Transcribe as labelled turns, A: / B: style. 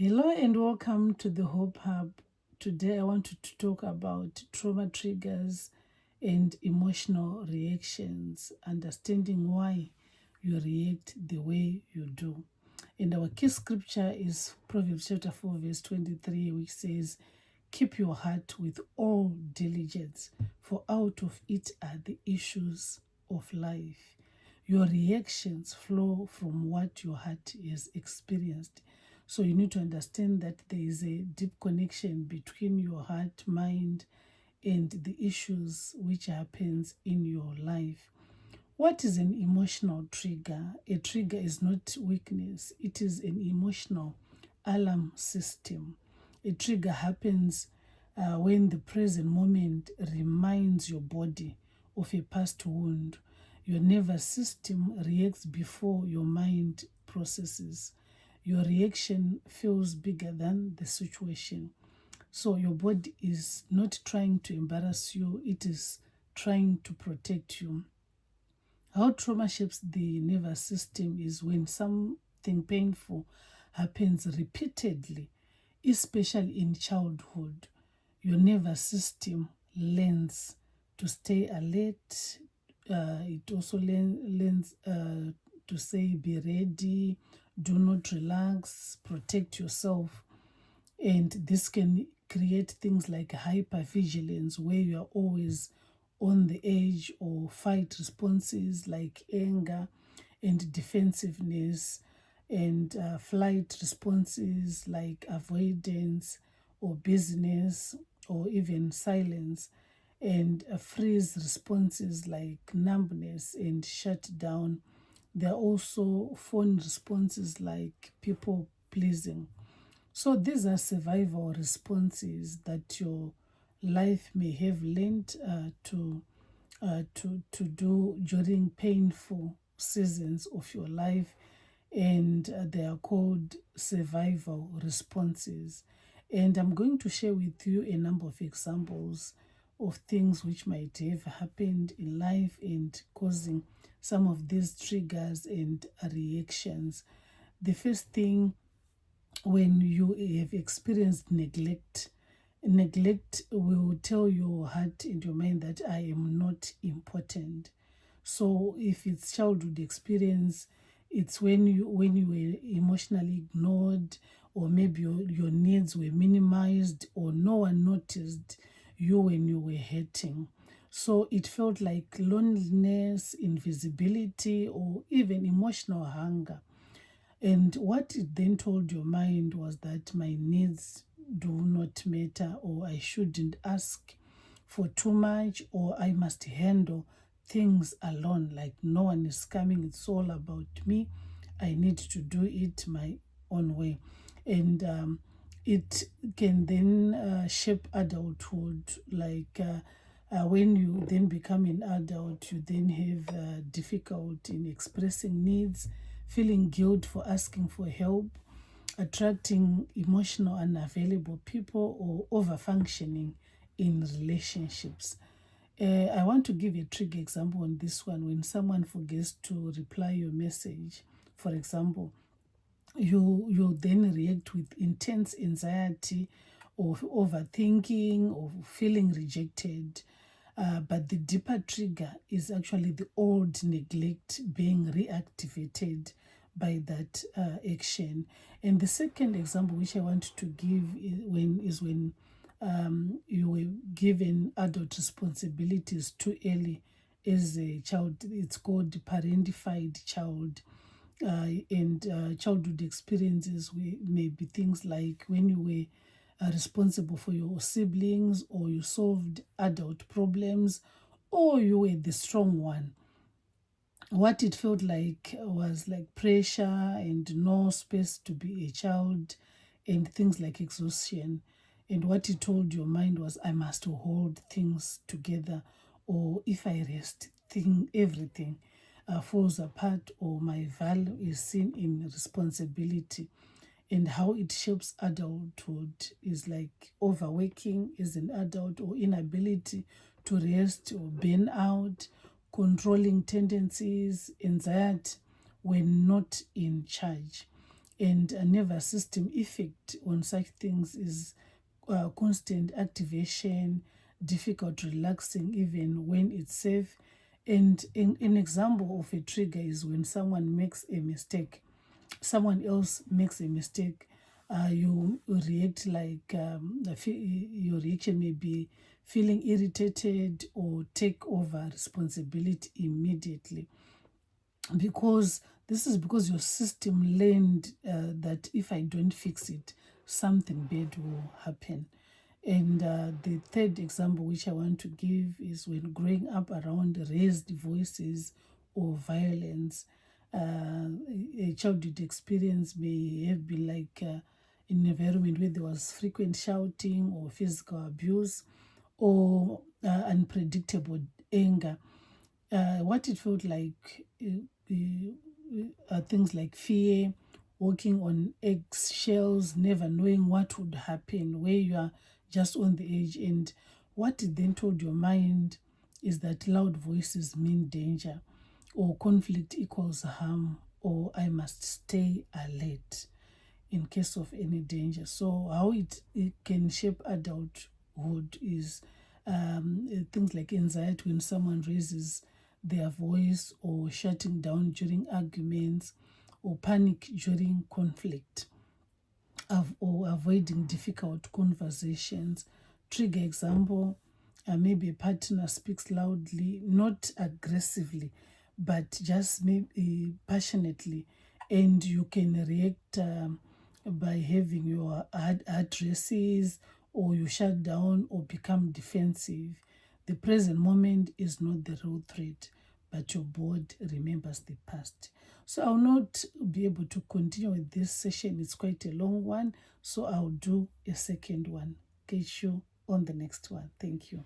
A: Hello and welcome to the Hope Hub. Today I wanted to talk about trauma triggers and emotional reactions, understanding why you react the way you do. And our key scripture is Proverbs chapter 4 verse 23, which says, "Keep your heart with all diligence, for out of it are the issues of life." Your reactions flow from what your heart has experienced. So you need to understand that there is a deep connection between your heart, mind, and the issues which happens in your life. What is an emotional trigger? A trigger is not weakness. It is an emotional alarm system. A trigger happens when the present moment reminds your body of a past wound. Your nervous system reacts before your mind processes. Your reaction feels bigger than the situation. So your body is not trying to embarrass you, it is trying to protect you. How trauma shapes the nervous system is when something painful happens repeatedly, especially in childhood. Your nervous system learns to stay alert. It also learns to say, be ready, do not relax, protect yourself. And this can create things like hypervigilance, where you are always on the edge, or fight responses like anger and defensiveness, and flight responses like avoidance or business or even silence, and freeze responses like numbness and shut down. There are also phone responses like people pleasing. So these are survival responses that your life may have learned to do during painful seasons of your life, and they are called survival responses. And I'm going to share with you a number of examples of things which might have happened in life and causing some of these triggers and reactions. The first thing, when you have experienced neglect, neglect will tell your heart and your mind that I am not important. So if it's childhood experience, it's when you were emotionally ignored, or maybe your needs were minimized, or no one noticed you when you were hurting. So it felt like loneliness, invisibility, or even emotional hunger. And what it then told your mind was that my needs do not matter, or I shouldn't ask for too much, or I must handle things alone, like no one is coming, it's all about me. I need to do it my own way. And it can then shape adulthood, like when you then become an adult, you then have difficulty in expressing needs, feeling guilt for asking for help, attracting emotional unavailable people, or over-functioning in relationships. I want to give a trigger example on this one. When someone forgets to reply your message, for example, you then react with intense anxiety, or overthinking, or feeling rejected. But the deeper trigger is actually the old neglect being reactivated by that action. And the second example which I want to give is when you were given adult responsibilities too early as a child. It's called parentified child. And childhood experiences may be things like when you were responsible for your siblings, or you solved adult problems, or you were the strong one. What it felt like was like pressure and no space to be a child, and things like exhaustion. And what it told your mind was, I must hold things together, or if I rest, everything falls apart, or my value is seen in responsibility. And how it shapes adulthood is like overworking as an adult, or inability to rest, or burnout, controlling tendencies, anxiety when not in charge. And a nervous system effect on such things is constant activation, difficult relaxing even when it's safe. And an example of a trigger is when someone makes a mistake, someone else makes a mistake, you react like your reaction may be feeling irritated or take over responsibility immediately, because this is because your system learned that if I don't fix it, something bad will happen. And the third example which I want to give is when growing up around raised voices or violence. A childhood experience may have been like in an environment where there was frequent shouting or physical abuse or unpredictable anger. What it felt like things like fear, walking on eggshells, never knowing what would happen, where you are just on the edge. And what it then told your mind is that loud voices mean danger, or conflict equals harm, or I must stay alert in case of any danger. So how it can shape adulthood is things like anxiety when someone raises their voice, or shutting down during arguments, or panic during conflict, or avoiding difficult conversations. Trigger example, maybe a partner speaks loudly, not aggressively, but just maybe passionately, and you can react by having your heart races, or you shut down or become defensive. The present moment is not the real threat, but your board remembers the past. So I'll not be able to continue with this session. It's quite a long one, so I'll do a second one. Catch you on the next one. Thank you.